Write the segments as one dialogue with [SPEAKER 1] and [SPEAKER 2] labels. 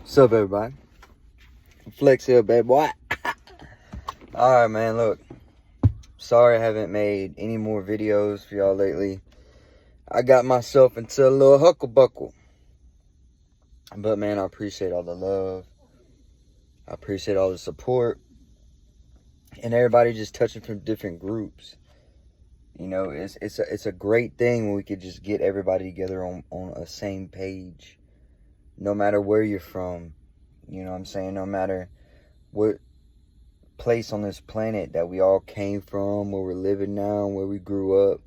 [SPEAKER 1] What's up, everybody? Flex here, bad boy. Alright, man, look. Sorry I haven't made any more videos for y'all lately. I got myself into a little hucklebuckle. But, man, I appreciate all the love. I appreciate all the support. And everybody just touching from different groups. You know, it's a great thing when we could just get everybody together on a same page. No matter where you're from. You know what I'm saying? No matter what place on this planet that we all came from, where we're living now, where we grew up.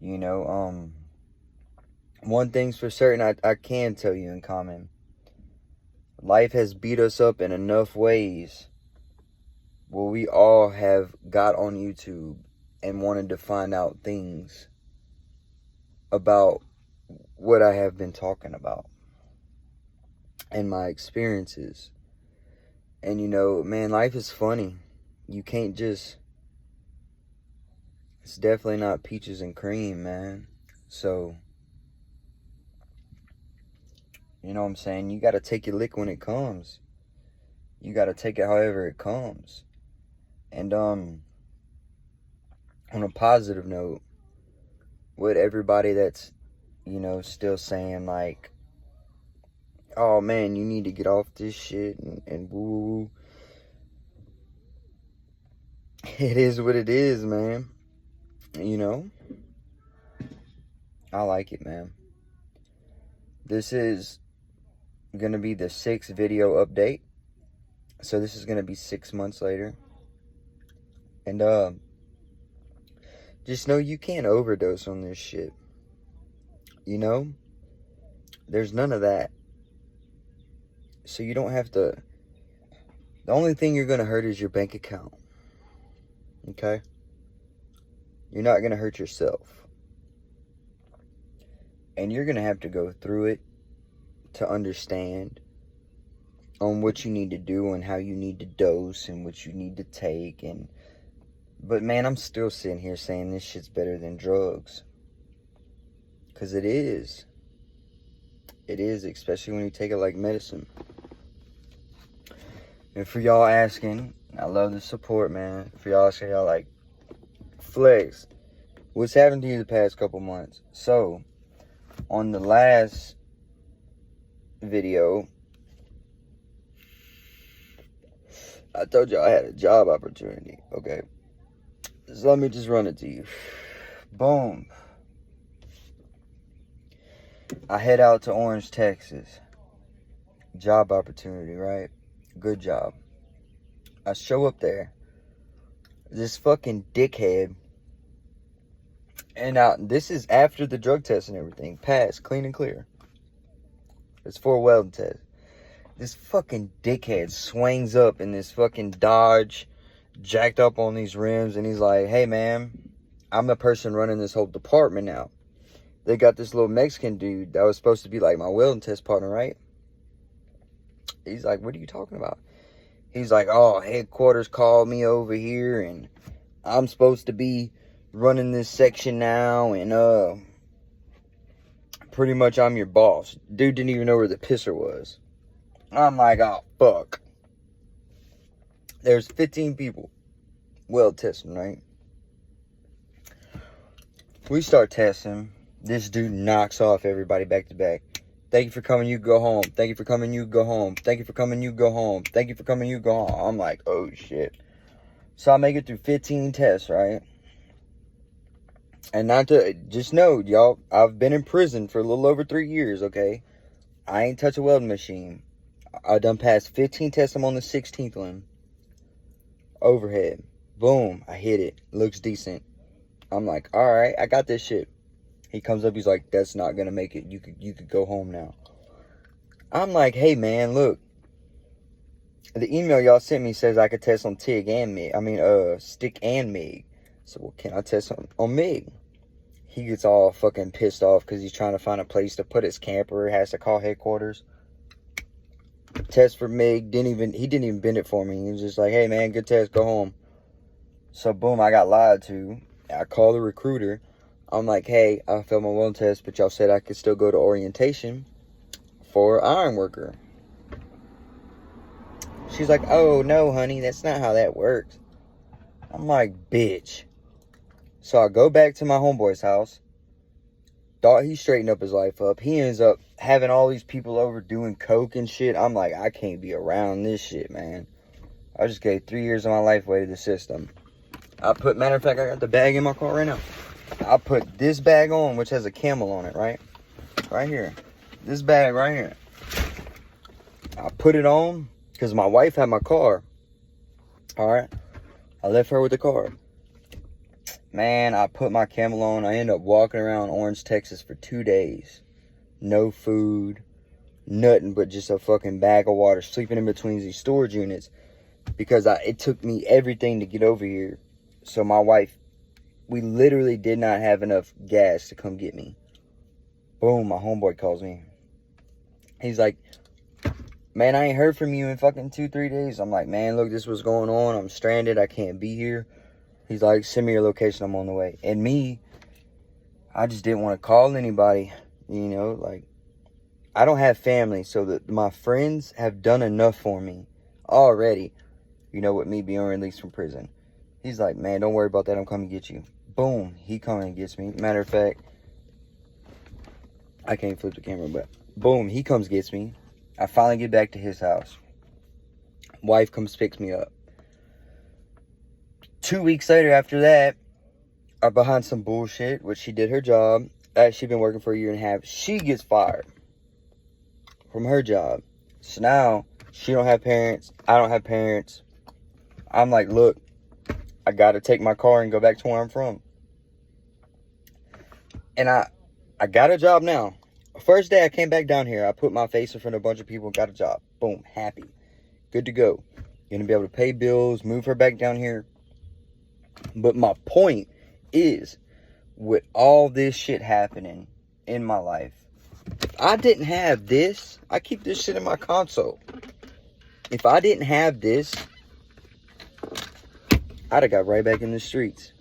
[SPEAKER 1] You know, one thing's for certain I can tell you in common. Life has beat us up in enough ways where we all have got on YouTube and wanted to find out things about what I have been talking about and my experiences. And you know, man, life is funny. You can't just... It's definitely not peaches and cream, man. So, you know what I'm saying? You got to take your lick when it comes. You got to take it however it comes. And, on a positive note, with everybody that's, you know, still saying, like, oh, man, you need to get off this shit and woo. It is what it is, man. You know? I like it, man. This is going to be the 6th video update. So this is going to be 6 months later. And, just know you can't overdose on this shit. You know? There's none of that. So you don't have to... The only thing you're going to hurt is your bank account. Okay? You're not going to hurt yourself. And you're going to have to go through it to understand on what you need to do and how you need to dose and what you need to take. But man, I'm still sitting here saying this shit's better than drugs. Because it is. It is, especially when you take it like medicine. And for y'all asking, I love the support, man. For y'all asking, y'all like, Flex, what's happened to you the past couple months? So, on the last video, I told y'all I had a job opportunity, okay? So let me just run it to you. Boom. I head out to Orange, Texas. Job opportunity, right? Good job. I show up there. This fucking dickhead. And now, this is after the drug test and everything. Passed, clean and clear. It's for a welding test. This fucking dickhead swings up in this fucking Dodge, jacked up on these rims, and he's like, hey man, I'm the person running this whole department now. They got this little Mexican dude that was supposed to be like my welding test partner, right? He's like, what are you talking about? He's like, oh, headquarters called me over here, and I'm supposed to be running this section now, and pretty much I'm your boss. Dude didn't even know where the pisser was. I'm like, oh, fuck. There's 15 people weld testing, right? We start testing. This dude knocks off everybody back to back. Thank you for coming, you go home. Thank you for coming, you go home. Thank you for coming, you go home. Thank you for coming, you go home. I'm like, oh, shit. So I make it through 15 tests, right? And not to, just know, y'all, I've been in prison for a little over 3 years, okay? I ain't touch a welding machine. I done passed 15 tests. I'm on the 16th one. Overhead. Boom. I hit it. Looks decent. I'm like, all right, I got this shit. He comes up, he's like, that's not gonna make it. You could go home now. I'm like, hey man, look. The email y'all sent me says I could test on TIG and MIG. I mean, stick and MIG. So, well, can I test on MIG? He gets all fucking pissed off because he's trying to find a place to put his camper. Has to call headquarters. Test for MIG. He didn't even bend it for me. He was just like, hey man, good test, go home. So boom, I got lied to. I call the recruiter. I'm like, hey, I failed my welding test, but y'all said I could still go to orientation for iron worker. She's like, oh, no, honey, that's not how that works. I'm like, bitch. So I go back to my homeboy's house. Thought he straightened up his life up. He ends up having all these people over doing coke and shit. I'm like, I can't be around this shit, man. I just gave 3 years of my life away to the system. Matter of fact, I got the bag in my car right now. I put this bag on, which has a camel on it, right? Right here. This bag right here. I put it on because my wife had my car. Alright? I left her with the car. Man, I put my camel on. I ended up walking around Orange, Texas for 2 days. No food. Nothing but just a fucking bag of water. Sleeping in between these storage units. Because it took me everything to get over here. So my wife, we literally did not have enough gas to come get me. Boom, my homeboy calls me. He's like, man, I ain't heard from you in fucking 2-3 days. I'm like, man, look, this was going on. I'm stranded. I can't be here. He's like, send me your location. I'm on the way. And me, I just didn't want to call anybody. You know, like, I don't have family. So that my friends have done enough for me already. You know, with me being released from prison. He's like, man, don't worry about that. I'm coming to get you. Boom. He comes and gets me. Matter of fact, I can't flip the camera, but boom, he comes gets me. I finally get back to his house. Wife comes picks me up. 2 weeks later after that, I'm behind some bullshit, which she did her job. She'd been working for a year and a half. She gets fired from her job. So now, she don't have parents. I don't have parents. I'm like, look, I got to take my car and go back to where I'm from. And I got a job now. First day I came back down here, I put my face in front of a bunch of people, got a job. Boom, happy. Good to go. Gonna be able to pay bills, move her back down here. But my point is, with all this shit happening in my life, if I didn't have this, I keep this shit in my console. If I didn't have this, I'd have got right back in the streets.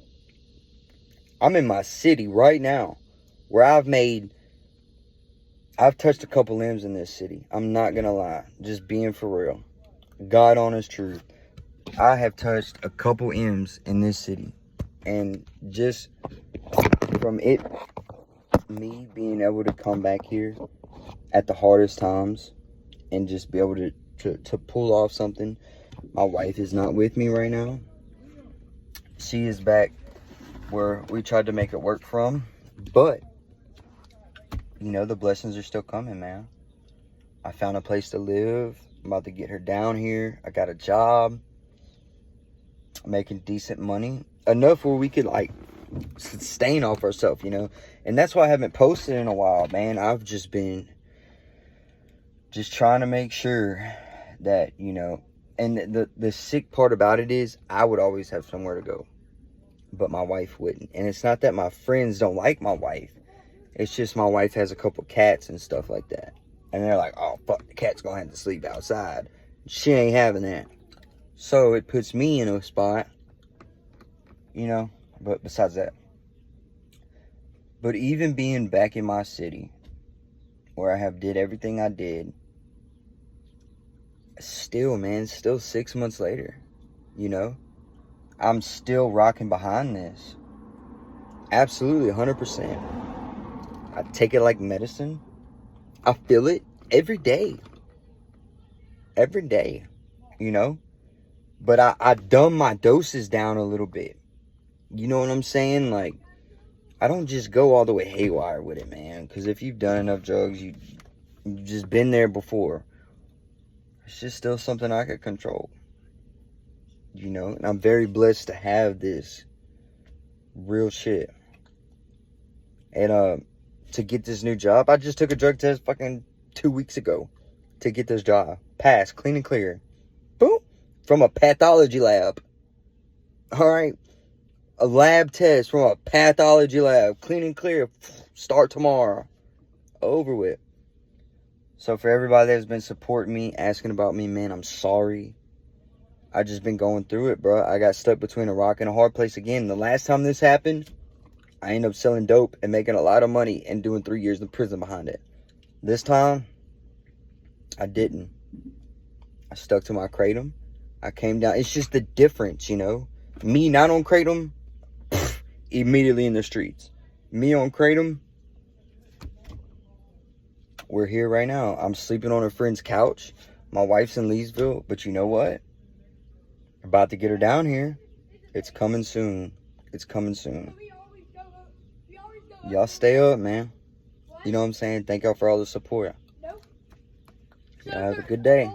[SPEAKER 1] I'm in my city right now, where I've touched a couple M's in this city. I'm not gonna lie. Just being for real. God honest truth. I have touched a couple M's in this city. And just from me being able to come back here at the hardest times and just be able to pull off something. My wife is not with me right now. She is back where we tried to make it work from. But, you know, the blessings are still coming, man. I found a place to live. I'm about to get her down here. I got a job. I'm making decent money. Enough where we could, like, sustain off ourselves, you know. And that's why I haven't posted in a while, man. I've just been trying to make sure that, you know. And the sick part about it is I would always have somewhere to go. But my wife wouldn't. And it's not that my friends don't like my wife. It's just my wife has a couple cats and stuff like that. And they're like, oh, fuck, the cat's going to have to sleep outside. She ain't having that. So it puts me in a spot, you know. But besides that. But even being back in my city, where I have did everything I did, still, man, still 6 months later, you know. I'm still rocking behind this. Absolutely, 100%. I take it like medicine. I feel it every day. Every day, you know. But I dumb my doses down a little bit. You know what I'm saying? Like, I don't just go all the way haywire with it, man. Because if you've done enough drugs, you've just been there before. It's just still something I could control. You know, and I'm very blessed to have this real shit. And to get this new job, I just took a drug test fucking 2 weeks ago to get this job. Passed, clean and clear. Boom. From a pathology lab. Alright. A lab test from a pathology lab. Clean and clear. Start tomorrow. Over with. So for everybody that's been supporting me, asking about me, man, I'm sorry. I just been going through it, bro. I got stuck between a rock and a hard place again. The last time this happened, I ended up selling dope and making a lot of money and doing 3 years in prison behind it. This time, I didn't. I stuck to my kratom. I came down. It's just the difference, you know. Me not on Kratom, immediately in the streets. Me on Kratom, we're here right now. I'm sleeping on a friend's couch. My wife's in Leesville, but you know what? About to get her down here. It's coming soon. It's coming soon. Y'all stay up, man. You know what I'm saying? Thank y'all for all the support. Y'all have a good day.